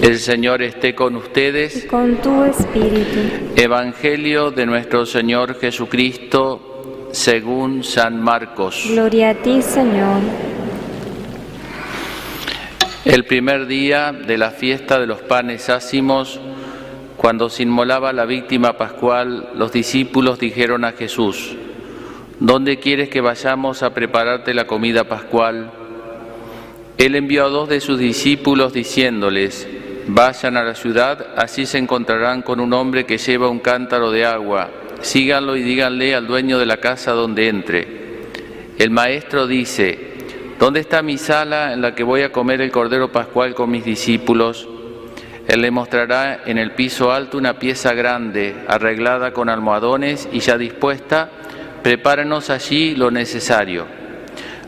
El Señor esté con ustedes. Y con tu espíritu. Evangelio de nuestro Señor Jesucristo según San Marcos. Gloria a ti, Señor. El primer día de la fiesta de los panes ácimos, cuando se inmolaba la víctima pascual, los discípulos dijeron a Jesús: ¿Dónde quieres que vayamos a prepararte la comida pascual? Él envió a 2 de sus discípulos diciéndoles: Vayan a la ciudad, así se encontrarán con un hombre que lleva un cántaro de agua. Síganlo y díganle al dueño de la casa donde entre: El maestro dice: ¿Dónde está mi sala en la que voy a comer el cordero pascual con mis discípulos? Él le mostrará en el piso alto una pieza grande, arreglada con almohadones y ya dispuesta. Prepárenos allí lo necesario.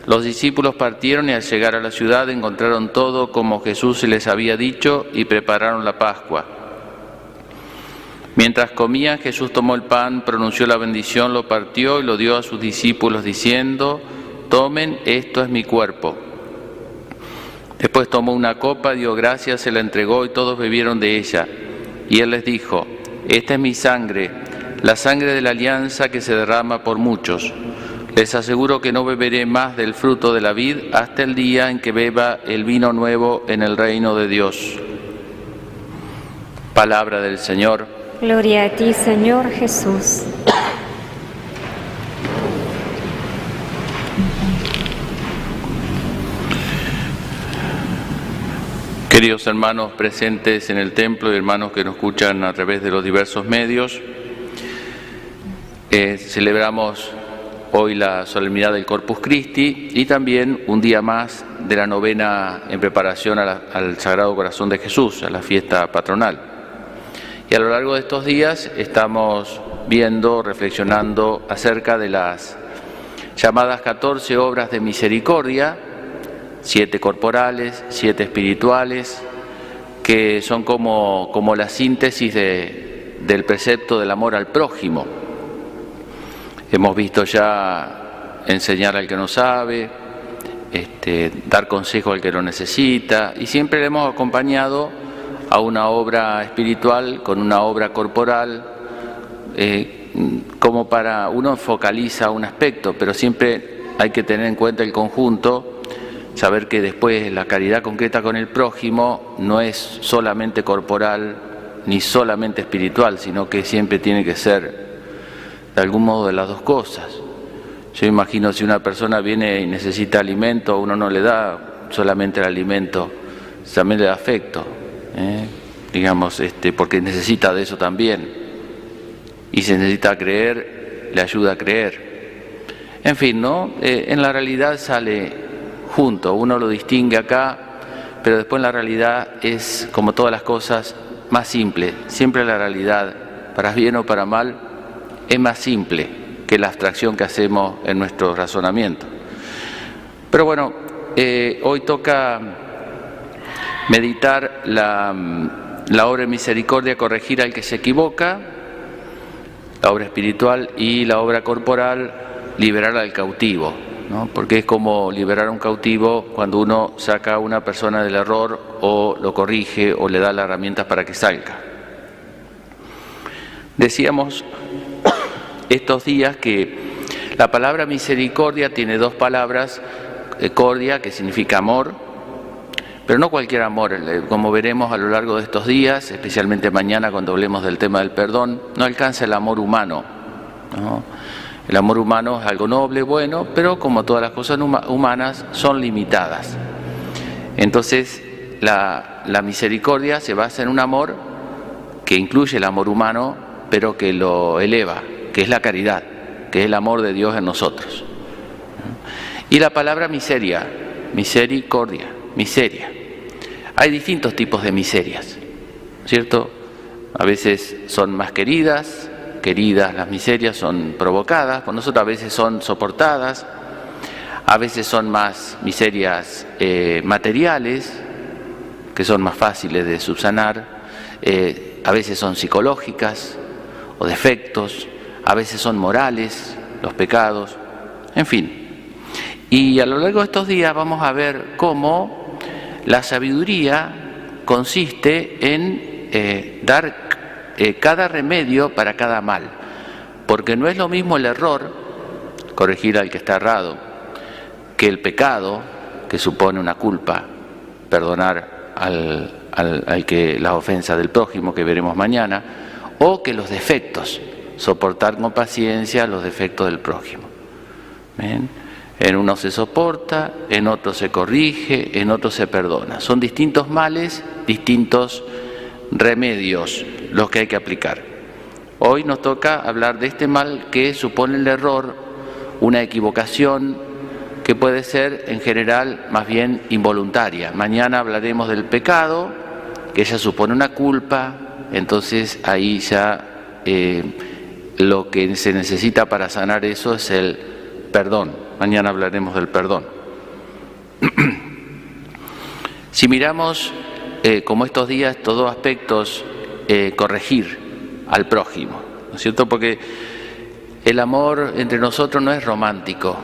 Los discípulos partieron y al llegar a la ciudad encontraron todo como Jesús les había dicho y prepararon la Pascua. Mientras comían, Jesús tomó el pan, pronunció la bendición, lo partió y lo dio a sus discípulos diciendo: Tomen, esto es mi cuerpo. Después tomó una copa, dio gracias, se la entregó y todos bebieron de ella. Y él les dijo: Esta es mi sangre, la sangre de la alianza que se derrama por muchos. Les aseguro que no beberé más del fruto de la vid hasta el día en que beba el vino nuevo en el reino de Dios. Palabra del Señor. Gloria a ti, Señor Jesús. Queridos hermanos presentes en el templo y hermanos que nos escuchan a través de los diversos medios, celebramos hoy la solemnidad del Corpus Christi y también un día más de la novena en preparación al Sagrado Corazón de Jesús, a la fiesta patronal. Y a lo largo de estos días estamos viendo, reflexionando acerca de las llamadas 14 obras de misericordia, 7 corporales, 7 espirituales, que son como la síntesis del precepto del amor al prójimo. Hemos visto ya enseñar al que no sabe, dar consejo al que lo necesita, y siempre le hemos acompañado a una obra espiritual con una obra corporal, como para uno focaliza un aspecto, pero siempre hay que tener en cuenta el conjunto, saber que después la caridad concreta con el prójimo no es solamente corporal ni solamente espiritual, sino que siempre tiene que ser de algún modo de las dos cosas. Yo imagino si una persona viene y necesita alimento, uno no le da solamente el alimento, también le da afecto, digamos, porque necesita de eso también. Y si necesita creer, le ayuda a creer. En fin, ¿no? En la realidad sale junto, uno lo distingue acá, pero después en la realidad es, como todas las cosas, más simple. Siempre la realidad, para bien o para mal, es más simple que la abstracción que hacemos en nuestro razonamiento. Pero bueno, hoy toca meditar la obra de misericordia, corregir al que se equivoca, la obra espiritual, y la obra corporal, liberar al cautivo, ¿no? Porque es como liberar a un cautivo cuando uno saca a una persona del error o lo corrige o le da las herramientas para que salga. Decíamos estos días que la palabra misericordia tiene 2 palabras: cordia, que significa amor, pero no cualquier amor. Como veremos a lo largo de estos días, especialmente mañana cuando hablemos del tema del perdón, no alcanza el amor humano, ¿no? El amor humano es algo noble, bueno, pero como todas las cosas humanas son limitadas. Entonces la misericordia se basa en un amor que incluye el amor humano, pero que lo eleva, que es la caridad, que es el amor de Dios en nosotros. Y la palabra miseria, misericordia, miseria. Hay distintos tipos de miserias, ¿cierto? A veces son más queridas las miserias son provocadas, por nosotros a veces son soportadas, a veces son más miserias materiales, que son más fáciles de subsanar, a veces son psicológicas o defectos, a veces son morales, los pecados, en fin. Y a lo largo de estos días vamos a ver cómo la sabiduría consiste en dar cada remedio para cada mal, porque no es lo mismo el error, corregir al que está errado, que el pecado, que supone una culpa, perdonar al que la ofensa del prójimo, que veremos mañana, o que los defectos, soportar con paciencia los defectos del prójimo. ¿Ven? En uno se soporta, en otro se corrige, en otro se perdona. Son distintos males, distintos remedios los que hay que aplicar. Hoy nos toca hablar de este mal que supone el error, una equivocación que puede ser en general más bien involuntaria. Mañana hablaremos del pecado, que ya supone una culpa, entonces ahí ya lo que se necesita para sanar eso es el perdón. Mañana hablaremos del perdón. Si miramos, como estos días, todos aspectos, corregir al prójimo, ¿no es cierto? Porque el amor entre nosotros no es romántico,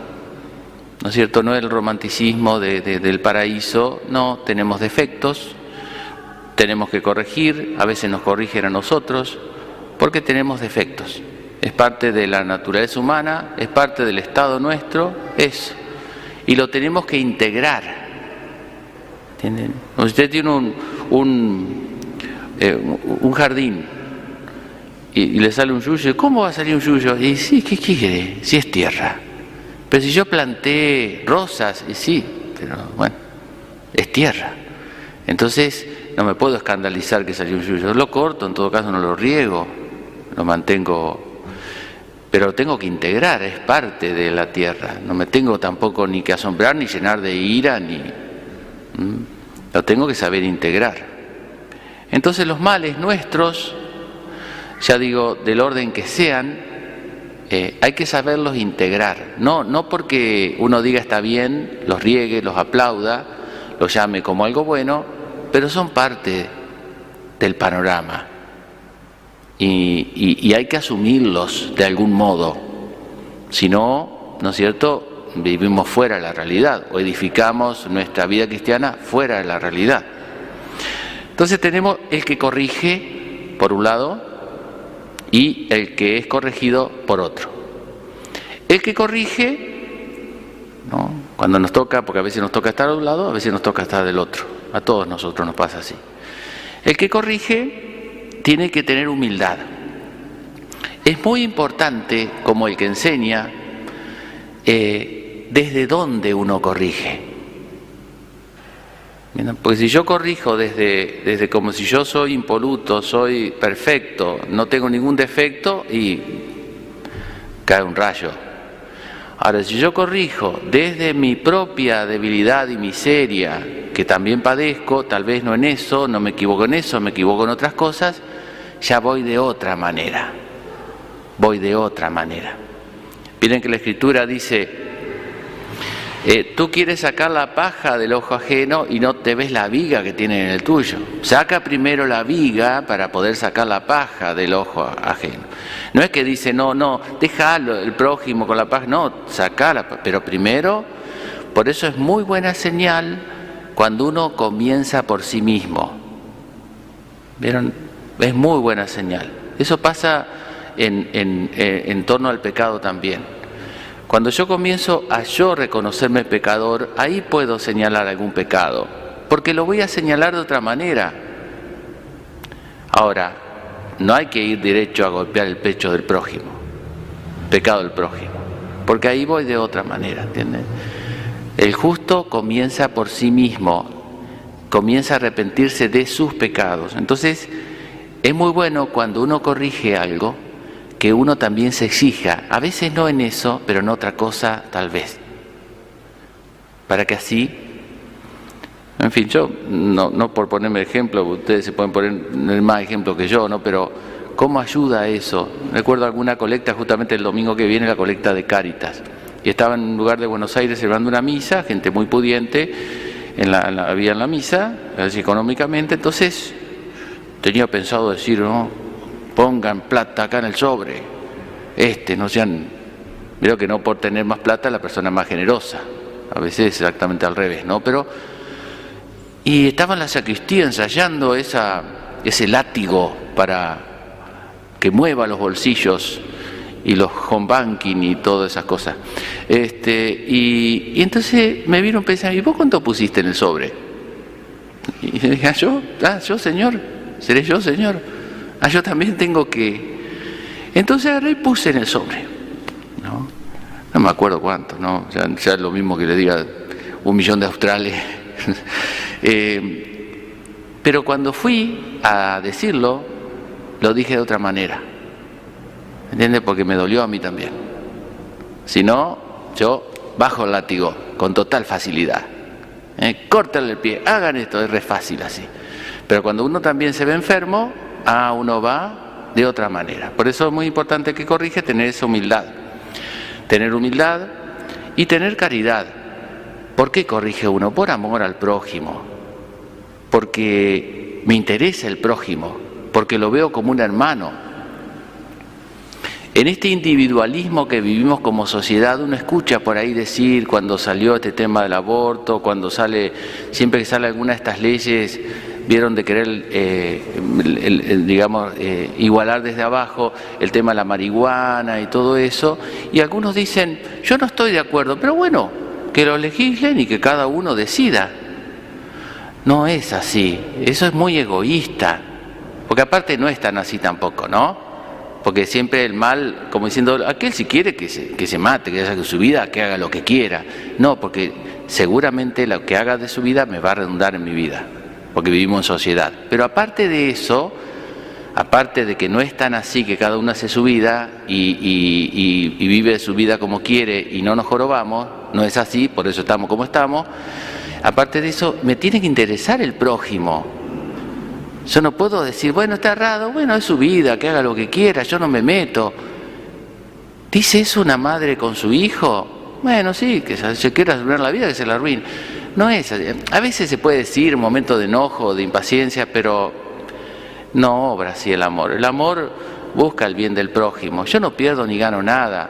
¿no es cierto? No es el romanticismo del paraíso, no, tenemos defectos, tenemos que corregir, a veces nos corrigen a nosotros, porque tenemos defectos. Es parte de la naturaleza humana, es parte del estado nuestro, y lo tenemos que integrar. ¿Entienden? Usted tiene un jardín y le sale un yuyo, ¿cómo va a salir un yuyo? Y sí, ¿qué quiere? Si es tierra. Pero si yo planté rosas, y sí, pero bueno, es tierra. Entonces no me puedo escandalizar que salió un yuyo. Lo corto, en todo caso no lo riego, lo mantengo, pero lo tengo que integrar, es parte de la tierra. No me tengo tampoco ni que asombrar, ni llenar de ira, lo tengo que saber integrar. Entonces los males nuestros, ya digo, del orden que sean, hay que saberlos integrar. No porque uno diga está bien, los riegue, los aplauda, los llame como algo bueno, pero son parte del panorama. Y hay que asumirlos de algún modo. Si no, ¿no es cierto?, vivimos fuera de la realidad o edificamos nuestra vida cristiana fuera de la realidad. Entonces tenemos el que corrige por un lado y el que es corregido por otro. El que corrige, ¿no?, cuando nos toca, porque a veces nos toca estar de un lado, a veces nos toca estar del otro. A todos nosotros nos pasa así. El que corrige tiene que tener humildad. Es muy importante, como el que enseña, desde dónde uno corrige. Porque si yo corrijo desde como si yo soy impoluto, soy perfecto, no tengo ningún defecto, y cae un rayo. Ahora, si yo corrijo desde mi propia debilidad y miseria, que también padezco, tal vez no en eso, no me equivoco en eso, me equivoco en otras cosas, ya voy de otra manera. Miren que la Escritura dice, tú quieres sacar la paja del ojo ajeno y no te ves la viga que tiene en el tuyo. Saca primero la viga para poder sacar la paja del ojo ajeno. No es que dice, no, déjalo el prójimo con la paja, no, sacala, pero primero, por eso es muy buena señal cuando uno comienza por sí mismo. ¿Vieron? Es muy buena señal. Eso pasa en torno al pecado también. Cuando yo comienzo a yo reconocerme pecador, ahí puedo señalar algún pecado, porque lo voy a señalar de otra manera. Ahora, no hay que ir derecho a golpear el pecho del prójimo, pecado del prójimo, porque ahí voy de otra manera, ¿entienden? El justo comienza por sí mismo, comienza a arrepentirse de sus pecados. Entonces, es muy bueno cuando uno corrige algo, que uno también se exija, a veces no en eso, pero en otra cosa tal vez. Para que así, en fin, yo no por ponerme ejemplo, ustedes se pueden poner más ejemplo que yo, ¿no? Pero ¿cómo ayuda eso? Recuerdo alguna colecta, justamente el domingo que viene, la colecta de Cáritas. Y estaba en un lugar de Buenos Aires celebrando una misa, gente muy pudiente, había en la misa, así económicamente, entonces tenía pensado decir, ¿no?, pongan plata acá en el sobre, no sean, creo que no por tener más plata la persona es más generosa, a veces es exactamente al revés, ¿no? Pero, y estaba en la sacristía ensayando ese látigo para que mueva los bolsillos y los home banking y todas esas cosas. Y entonces me vieron pensando, ¿y vos cuánto pusiste en el sobre? Y le dije, yo, señor, seré yo, señor. Yo también tengo que... Entonces agarré y puse en el sobre. No me acuerdo cuánto, ¿no? Ya es lo mismo que le diga 1 millón de australes. Pero cuando fui a decirlo, lo dije de otra manera. ¿Entiendes? Porque me dolió a mí también. Si no, yo bajo el látigo con total facilidad. Córtale el pie, hagan esto, es re fácil así. Pero cuando uno también se ve enfermo, uno va de otra manera. Por eso es muy importante que corrige tener esa humildad. Tener humildad y tener caridad. ¿Por qué corrige uno? Por amor al prójimo. Porque me interesa el prójimo. Porque lo veo como un hermano. En este individualismo que vivimos como sociedad, uno escucha por ahí decir, cuando salió este tema del aborto, siempre que sale alguna de estas leyes, vieron de querer, igualar desde abajo el tema de la marihuana y todo eso, y algunos dicen, yo no estoy de acuerdo, pero bueno, que lo legislen y que cada uno decida. No es así, eso es muy egoísta, porque aparte no es tan así tampoco, ¿no? Porque siempre el mal, como diciendo, aquel si quiere que se mate, que haga su vida, que haga lo que quiera. No, porque seguramente lo que haga de su vida me va a redundar en mi vida, porque vivimos en sociedad. Pero aparte de eso, aparte de que no es tan así, que cada uno hace su vida y vive su vida como quiere y no nos jorobamos, no es así, por eso estamos como estamos. Aparte de eso, me tiene que interesar el prójimo. Yo no puedo decir, bueno, está errado, bueno, es su vida, que haga lo que quiera, yo no me meto. ¿Dice eso una madre con su hijo? Bueno, sí, que se quiera arruinar la vida, que se la arruine. No es así. A veces se puede decir un momento de enojo, de impaciencia, pero no obra así el amor. El amor busca el bien del prójimo. Yo no pierdo ni gano nada,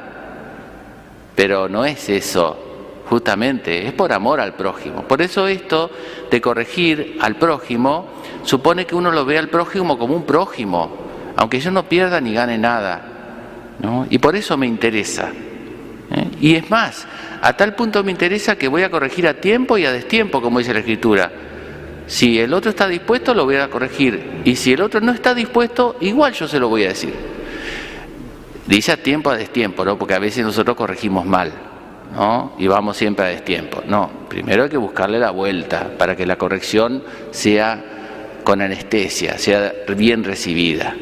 pero no es eso. Justamente, es por amor al prójimo. Por eso esto de corregir al prójimo supone que uno lo ve al prójimo como un prójimo, aunque yo no pierda ni gane nada, ¿no? Y por eso me interesa. Y es más, a tal punto me interesa que voy a corregir a tiempo y a destiempo, como dice la Escritura. Si el otro está dispuesto, lo voy a corregir. Y si el otro no está dispuesto, igual yo se lo voy a decir. Dice a tiempo, a destiempo, ¿no? Porque a veces nosotros corregimos mal, ¿no? Y vamos siempre a destiempo. No, primero hay que buscarle la vuelta para que la corrección sea con anestesia, sea bien recibida.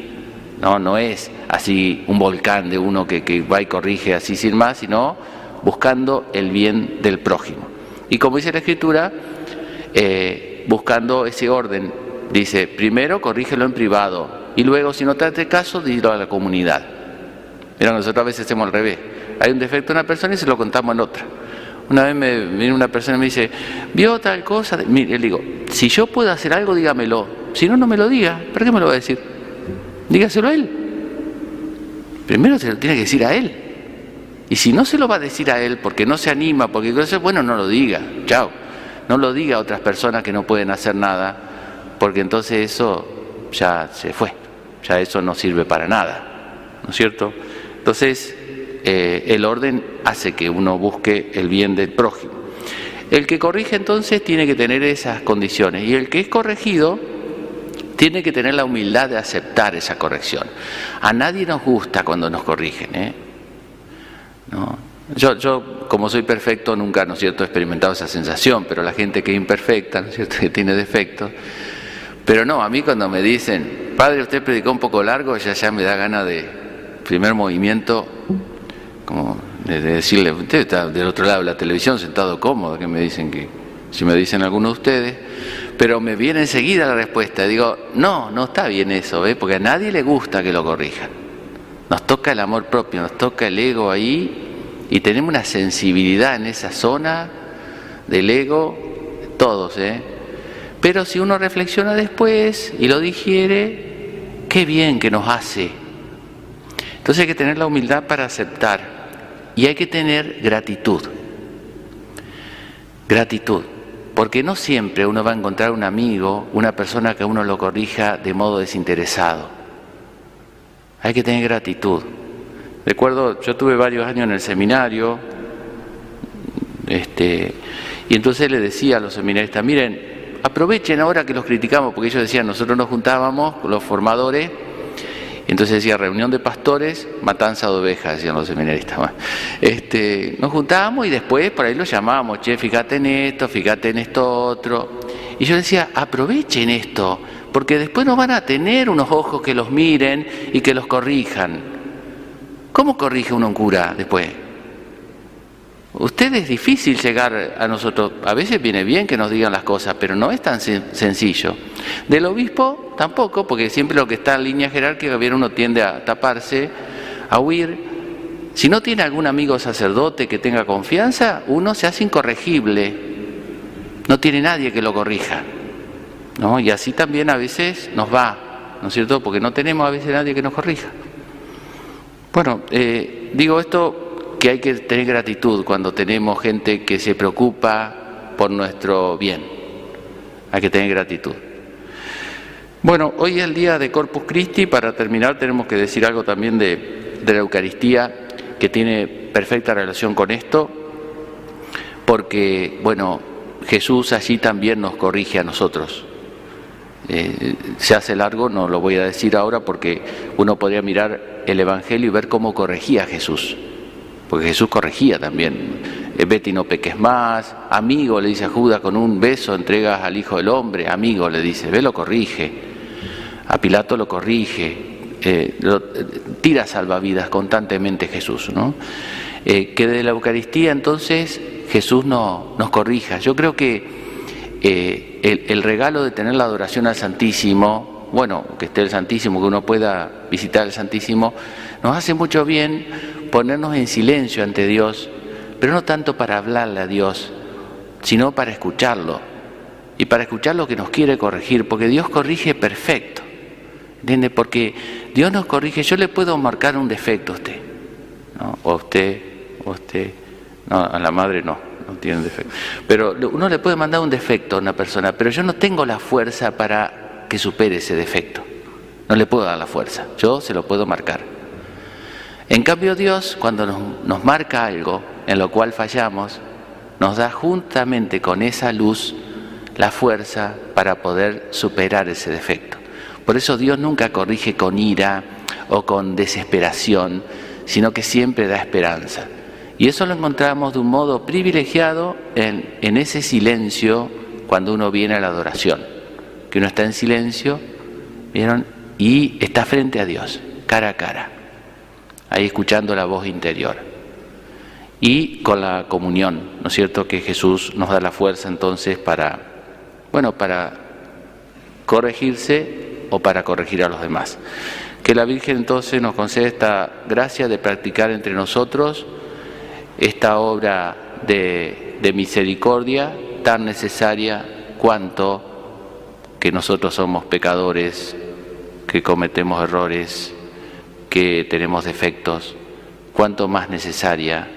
No es así un volcán de uno que va y corrige así sin más, sino buscando el bien del prójimo. Y como dice la Escritura, buscando ese orden, dice, primero corrígelo en privado y luego, si no te hace caso, dilo a la comunidad. Mira, nosotros a veces hacemos al revés. Hay un defecto en una persona y se lo contamos en otra. Una vez me viene una persona y me dice, ¿vio tal cosa? Mire, le digo, si yo puedo hacer algo, dígamelo. Si no, no me lo diga. ¿Para qué me lo va a decir? Dígaselo a él. Primero se lo tiene que decir a él. Y si no se lo va a decir a él porque no se anima, porque bueno, no lo diga. Chao. No lo diga a otras personas que no pueden hacer nada, porque entonces eso ya se fue. Ya eso no sirve para nada. ¿No es cierto? Entonces, el orden hace que uno busque el bien del prójimo. El que corrige entonces tiene que tener esas condiciones, y el que es corregido tiene que tener la humildad de aceptar esa corrección. A nadie nos gusta cuando nos corrigen, ¿no? Yo como soy perfecto nunca, ¿no es cierto?, he experimentado esa sensación, pero la gente que es imperfecta, ¿no es cierto?, que tiene defectos. Pero no, a mí cuando me dicen, padre, usted predicó un poco largo, ya me da ganas de, primer movimiento, como de decirle, usted está del otro lado de la televisión sentado cómodo, que me dicen que, si me dicen algunos de ustedes, pero me viene enseguida la respuesta. Digo, no está bien eso, porque a nadie le gusta que lo corrijan. Nos toca el amor propio, nos toca el ego ahí, y tenemos una sensibilidad en esa zona del ego, todos, Pero si uno reflexiona después y lo digiere, qué bien que nos hace. Entonces hay que tener la humildad para aceptar, y hay que tener gratitud. Gratitud. porque no siempre uno va a encontrar un amigo, una persona que uno lo corrija de modo desinteresado. Hay que tener gratitud. Recuerdo, yo tuve varios años en el seminario, y entonces le decía a los seminaristas, miren, aprovechen ahora que los criticamos, porque ellos decían, nosotros nos juntábamos con los formadores, y entonces decía, reunión de pastores, matanza de ovejas, decían los seminaristas. Nos juntábamos y después por ahí los llamábamos, che, fíjate en esto otro. Y yo decía, aprovechen esto, porque después no van a tener unos ojos que los miren y que los corrijan. ¿Cómo corrige uno un cura después? Es difícil llegar a nosotros. A veces viene bien que nos digan las cosas, pero no es tan sencillo. Del obispo tampoco, porque siempre lo que está en línea jerárquica, bien uno tiende a taparse, a huir. Si no tiene algún amigo sacerdote que tenga confianza, uno se hace incorregible. No tiene nadie que lo corrija, ¿no? Y así también a veces nos va, ¿no es cierto? Porque no tenemos a veces nadie que nos corrija. Bueno, digo esto, que hay que tener gratitud cuando tenemos gente que se preocupa por nuestro bien. Hay que tener gratitud. Bueno, hoy es el día de Corpus Christi. Para terminar tenemos que decir algo también de la Eucaristía, que tiene perfecta relación con esto, porque, bueno, Jesús allí también nos corrige a nosotros. Se hace largo, no lo voy a decir ahora, porque uno podría mirar el Evangelio y ver cómo corregía a Jesús. Porque Jesús corregía también. Vete y no peques más. Amigo, le dice a Judas, con un beso entregas al Hijo del Hombre. Amigo, le dice, ve, lo corrige. A Pilato lo corrige. Tira salvavidas constantemente Jesús, ¿no? Que de la Eucaristía entonces Jesús nos corrija. Yo creo que el regalo de tener la adoración al Santísimo, bueno, que esté el Santísimo, que uno pueda visitar el Santísimo, nos hace mucho bien ponernos en silencio ante Dios, pero no tanto para hablarle a Dios, sino para escucharlo, y para escuchar lo que nos quiere corregir, porque Dios corrige perfecto, ¿entiende? Porque Dios nos corrige. Yo le puedo marcar un defecto a usted, ¿no? O a usted, no, a la madre no tiene defecto, pero uno le puede mandar un defecto a una persona, pero yo no tengo la fuerza para que supere ese defecto, no le puedo dar la fuerza, yo se lo puedo marcar. En cambio Dios, cuando nos marca algo en lo cual fallamos, nos da juntamente con esa luz la fuerza para poder superar ese defecto. Por eso Dios nunca corrige con ira o con desesperación, sino que siempre da esperanza. Y eso lo encontramos de un modo privilegiado en ese silencio cuando uno viene a la adoración, que uno está en silencio, ¿vieron? Y está frente a Dios, cara a cara, ahí escuchando la voz interior. Y con la comunión, ¿no es cierto?, que Jesús nos da la fuerza entonces para corregirse o para corregir a los demás. Que la Virgen entonces nos conceda esta gracia de practicar entre nosotros esta obra de misericordia tan necesaria cuanto que nosotros somos pecadores, que cometemos errores, que tenemos defectos, cuanto más necesaria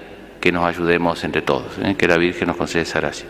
que nos ayudemos entre todos. Que la Virgen nos conceda esa gracia.